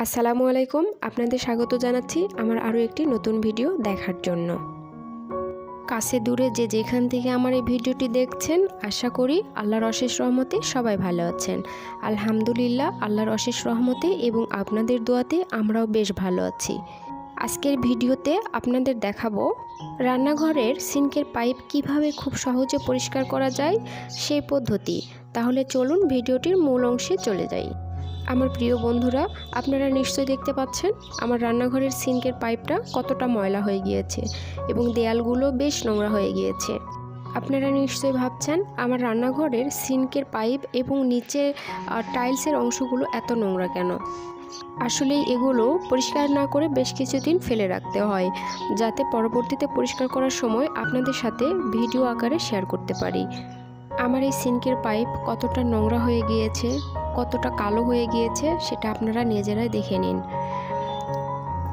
আসসালামু আলাইকুম, আপনাদের স্বাগত জানাচ্ছি আমার আরও একটি নতুন ভিডিও দেখার জন্য। কাছে দূরে যে যেখান থেকে আমার এই ভিডিওটি দেখছেন, আশা করি আল্লাহর অশেষ রহমতে সবাই ভালো আছেন। আলহামদুলিল্লাহ, আল্লাহর অশেষ রহমতে এবং আপনাদের দোয়াতে আমরাও বেশ ভালো আছি। আজকের ভিডিওতে আপনাদের দেখাবো রান্নাঘরের সিঙ্কের পাইপ কিভাবে খুব সহজে পরিষ্কার করা যায় সেই পদ্ধতি। তাহলে চলুন ভিডিওটির মূল অংশে চলে যাই। আমার প্রিয় বন্ধুরা, আপনারা নিশ্চয়ই দেখতে পাচ্ছেন আমার রান্নাঘরের সিঙ্কের পাইপটা কতটা ময়লা হয়ে গিয়েছে এবং দেয়ালগুলো বেশ নোংরা হয়ে গিয়েছে। আপনারা নিশ্চয়ই ভাবছেন আমার রান্নাঘরের সিঙ্কের পাইপ এবং নিচে টাইলসের অংশগুলো এত নোংরা কেন। আসলে এগুলো পরিষ্কার না করে বেশ কিছুদিন ফেলে রাখতে হয়, যাতে পরবর্তীতে পরিষ্কার করার সময় আপনাদের সাথে ভিডিও আকারে শেয়ার করতে পারি। আমার এই সিঙ্কের পাইপ কতটা নোংরা হয়ে গিয়েছে, কতটা কালো হয়ে গিয়েছে সেটা আপনারা নিজেরাই দেখে নিন,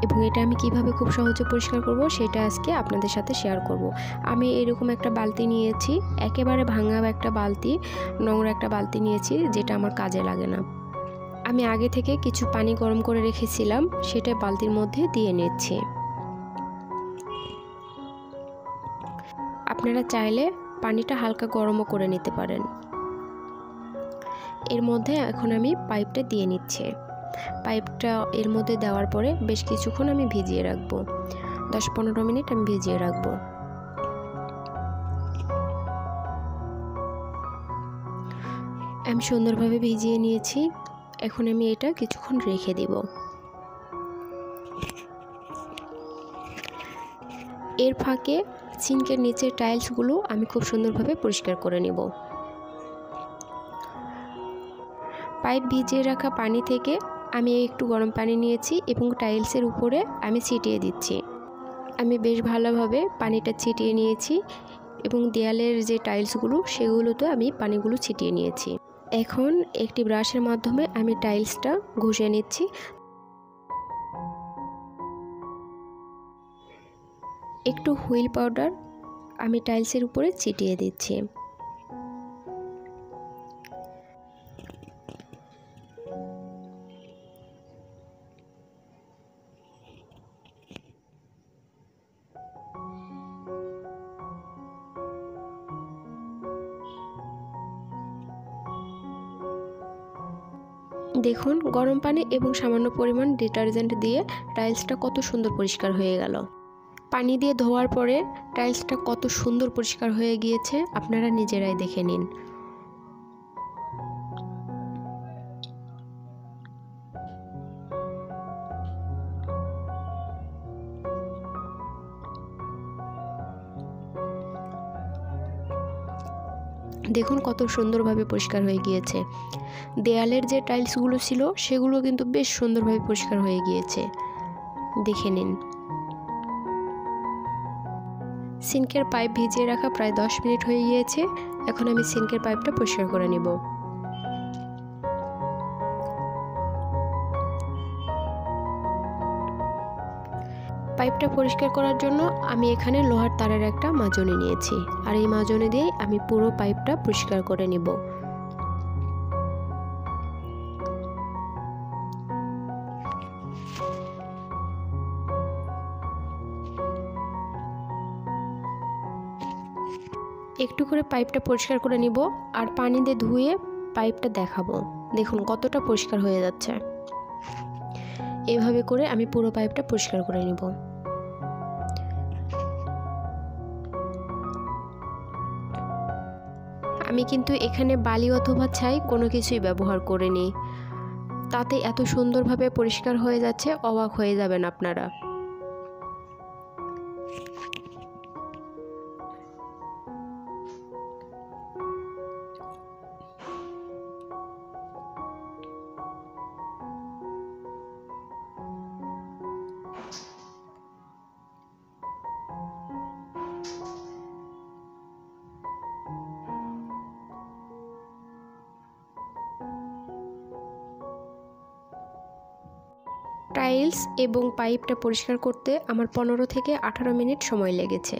এবং এটা আমি কিভাবে খুব সহজে পরিষ্কার করব সেটা আজকে আপনাদের সাথে শেয়ার করব। আমি এরকম একটা বালতি নিয়েছি, একেবারে ভাঙা একটা বালতি, নোংরা একটা বালতি নিয়েছি, যেটা আমার কাজে লাগে না। আমি আগে থেকে কিছু পানি গরম করে রেখেছিলাম, সেটা বালতির মধ্যে দিয়ে নিচ্ছি। আপনারা চাইলে পানিটা হালকা গরমও করে নিতে পারেন। এর মধ্যে এখন আমি পাইপটা দিয়ে নিচ্ছি। পাইপটা এর মধ্যে দেওয়ার পরে বেশ কিছুক্ষণ আমি ভিজিয়ে রাখবো, 10-15 মিনিট আমি ভিজিয়ে রাখবো। আমি সুন্দরভাবে ভিজিয়ে নিয়েছি, এখন আমি এটা কিছুক্ষণ রেখে দিব। এর ফাঁকে সিঙ্কের নিচের টাইলসগুলো আমি খুব সুন্দরভাবে পরিষ্কার করে নেব। পাইপ ভিজিয়ে রাখা পানি থেকে আমি একটু গরম পানি নিয়েছি এবং টাইলসের উপরে আমি ছিটিয়ে দিচ্ছি। আমি বেশ ভালোভাবে পানিটা ছিটিয়ে নিয়েছি এবং দেয়ালের যে টাইলসগুলো সেগুলোতে আমি পানিগুলো ছিটিয়ে নিয়েছি। এখন একটি ব্রাশের মাধ্যমে আমি টাইলসটা ঘষে নিচ্ছি। একটু হুইল পাউডার আমি টাইলসের উপরে ছিটিয়ে দিচ্ছি। দেখুন, গরম পানি এবং সামান্য পরিমাণ ডিটারজেন্ট দিয়ে টাইলসটা কত সুন্দর পরিষ্কার হয়ে গেল। পানি দিয়ে ধোয়ার পরে টাইলসটা কত সুন্দর পরিষ্কার হয়ে গিয়েছে, আপনারা নিজেরাই দেখে নিন। দেখুন কত সুন্দরভাবে পরিষ্কার হয়ে গিয়েছে। দেয়ালের যে টাইলসগুলো ছিল সেগুলো কিন্তু বেশ সুন্দরভাবে পরিষ্কার হয়ে গিয়েছে, দেখে নিন। সিঙ্কের পাইপ ভিজিয়ে রাখা প্রায় 10 মিনিট হয়ে গিয়েছে। এখন আমি সিঙ্কের পাইপটা পরিষ্কার করে নেব। পাইপটা পরিষ্কার করার জন্য আমি এখানে লোহার তারের একটা মাজনি নিয়েছি, আর এই মাজনি দিয়ে আমি পুরো পাইপটা পরিষ্কার করে নেব। একটু করে পাইপটা পরিষ্কার করে নিব আর পানি দিয়ে ধুয়ে পাইপটা দেখাবো। দেখুন কতটা পরিষ্কার হয়ে যাচ্ছে। এভাবে করে আমি পুরো পাইপটা পরিষ্কার করে নিব। আমি কিন্তু এখানে বালি অথবা ছাই কোনো কিছুই ব্যবহার করিনি, তাতে এত সুন্দরভাবে পরিষ্কার হয়ে যাচ্ছে, অবাক হয়ে যাবেন আপনারা। টাইলস এবং পাইপটা পরিষ্কার করতে আমার 15 থেকে 18 মিনিট সময় লেগেছে।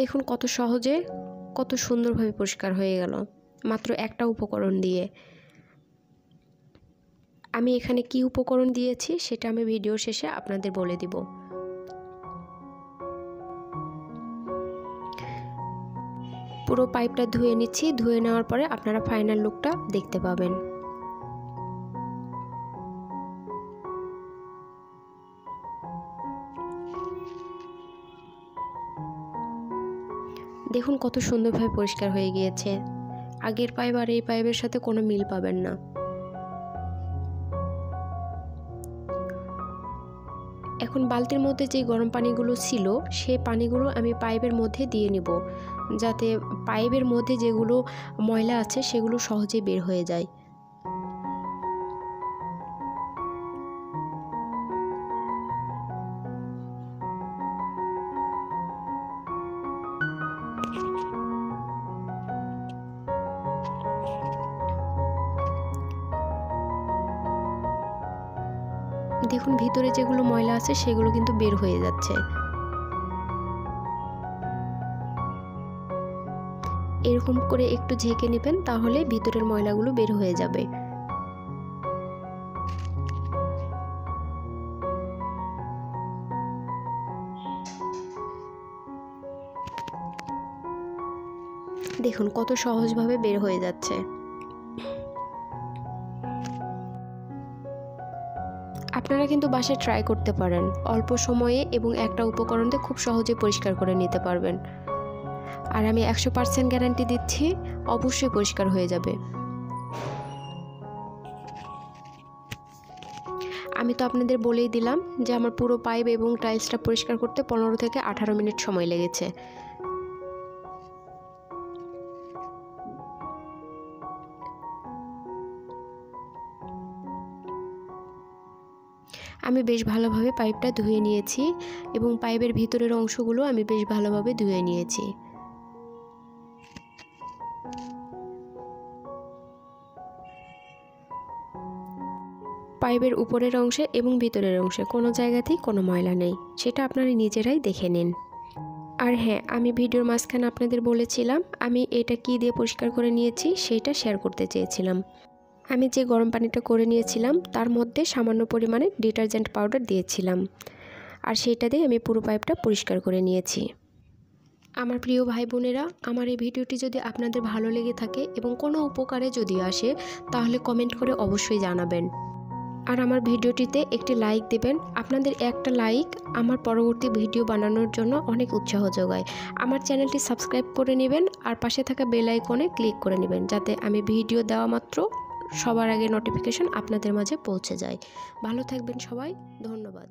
দেখুন কত সহজে কত সুন্দরভাবে পরিষ্কার হয়ে গেল মাত্র একটা উপকরণ দিয়ে। আমি এখানে কি উপকরণ দিয়েছি সেটা আমি ভিডিও শেষে আপনাদের বলে দিব। পুরো পাইপটা ধুয়ে নিচ্ছি, ধুয়ে নেওয়ার পরে আপনারা ফাইনাল লুকটা দেখতে পাবেন। দেখুন কত সুন্দরভাবে পরিষ্কার হয়ে গিয়েছে। আগের পাইপ আর এই পাইপের সাথে কোনো মিল পাবেন না। এখন বালতির মধ্যে যে গরম পানিগুলো ছিল সেই পানিগুলো আমি পাইপের মধ্যে দিয়ে নিব, যাতে পাইপের মধ্যে যেগুলো ময়লা আছে সেগুলো সহজে বের হয়ে যায়। দেখুন ভিতরে যেগুলো ময়লা আছে সেগুলো কিন্তু বের হয়ে যাচ্ছে। এরকম করে একটু ঝেঁকে নেবেন, তাহলে ভিতরের ময়লাগুলো বের হয়ে যাবে। দেখুন কত সহজভাবে বের হয়ে যাচ্ছে। আপনারা কিন্তু বাসায় ট্রাই করতে পারেন, অল্প সময়ে এবং একটা উপকরণ দিয়ে খুব সহজে পরিষ্কার করে নিতে পারবেন। আর আমি 100% গ্যারান্টি দিচ্ছি, অবশ্যই পরিষ্কার হয়ে যাবে। আমি তো আপনাদের বলেই দিলাম যে আমার পুরো পাইপ এবং টাইলসটা পরিষ্কার করতে 15 থেকে 18 মিনিট সময় লেগেছে। আমি বেশ ভালোভাবে পাইপটা ধুয়ে নিয়েছি এবং পাইপের ভিতরের অংশগুলো আমি বেশ ভালোভাবে ধুয়ে নিয়েছি। পাইপের উপরের অংশে এবং ভিতরের অংশে কোনো জায়গাতেই কোনো ময়লা নেই, সেটা আপনারা নিজেরাই দেখে নিন। আর হ্যাঁ, আমি ভিডিওর মাঝখানে আপনাদের বলেছিলাম আমি এটা কি দিয়ে পরিষ্কার করে নিয়েছি সেটা শেয়ার করতে চেয়েছিলাম। আমি যে গরম পানিটা করে নিয়েছিলাম তার মধ্যে সামান্য পরিমাণে ডিটারজেন্ট পাউডার দিয়েছিলাম, আর সেইটা দিয়ে আমি পুরো পাইপটা পরিষ্কার করে নিয়েছি। আমার প্রিয় ভাই বোনেরা, আমার এই ভিডিওটি যদি আপনাদের ভালো লেগে থাকে এবং কোনো উপকারে যদি আসে তাহলে কমেন্ট করে অবশ্যই জানাবেন। আর আমার ভিডিওটিতে একটি লাইক দেবেন। আপনাদের একটা লাইক আমার পরবর্তী ভিডিও বানানোর জন্য অনেক উৎসাহ যোগায়। আমার চ্যানেলটি সাবস্ক্রাইব করে নেবেন আর পাশে থাকা বেল আইকনে ক্লিক করে নেবেন, যাতে আমি ভিডিও দেওয়া মাত্র সবার আগে নোটিফিকেশন আপনাদের মাঝে পৌঁছে যায়। ভালো থাকবেন সবাই, ধন্যবাদ।